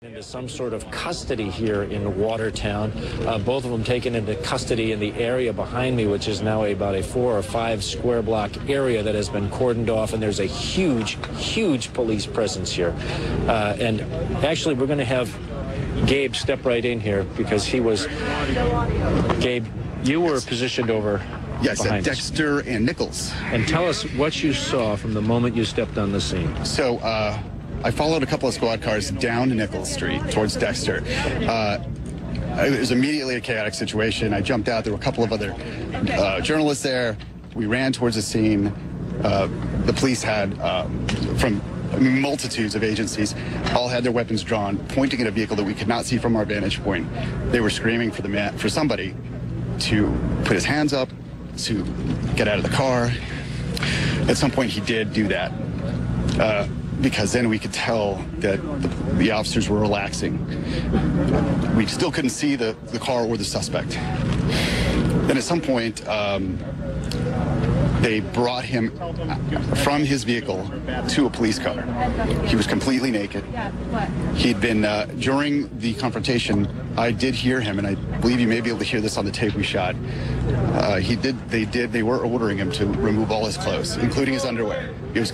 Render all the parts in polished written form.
Into some sort of custody here in Watertown. Both of them taken into custody in the area behind me, which is now about a 4 or 5 square block area that has been cordoned off, and there's a huge police presence here. And actually, we're going to have Gabe step right in here because he was... Gabe, you were positioned over Yes, behind at Dexter and Nichols. And tell us what you saw from the moment you stepped on the scene. So, I followed a couple of squad cars down to Nichols Street towards Dexter. It was immediately a chaotic situation. I jumped out. There were a couple of other journalists there. We ran towards the scene. The police had, from multitudes of agencies, all had their weapons drawn, pointing at a vehicle that we could not see from our vantage point. They were screaming for somebody to put his hands up, to get out of the car. At some point, he did do that. Because then we could tell that the officers were relaxing. We still couldn't see the car or the suspect. Then at some point, they brought him from his vehicle to a police car. He was completely naked. He'd been, during the confrontation, I did hear him, and I believe you may be able to hear this on the tape we shot. They were ordering him to remove all his clothes, including his underwear. It was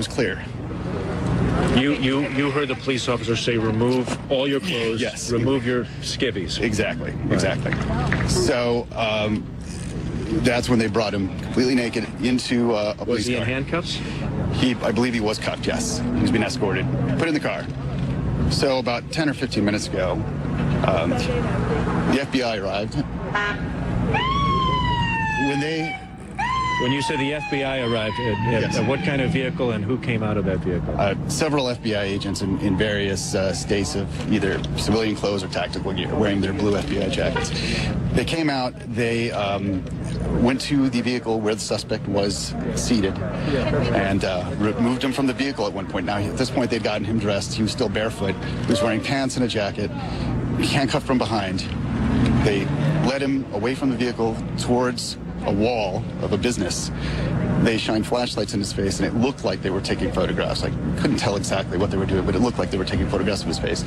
clear. You heard the police officer say, remove all your clothes, yes, remove your skivvies. Exactly, right. Exactly. So that's when they brought him completely naked into a police car. Was he in handcuffs? I believe he was cuffed, yes. He was being escorted, put in the car. So about 10 or 15 minutes ago, the FBI arrived. When you said the FBI arrived, yes. What kind of vehicle and who came out of that vehicle? Several FBI agents in various states of either civilian clothes or tactical gear, wearing their blue FBI jackets. They came out, they went to the vehicle where the suspect was seated and removed him from the vehicle at one point. Now, at this point, they'd gotten him dressed. He was still barefoot. He was wearing pants and a jacket, handcuffed from behind. They led him away from the vehicle towards a wall of a business. They shined flashlights in his face, and it looked like they were taking photographs. I couldn't tell exactly what they were doing, but it looked like they were taking photographs of his face.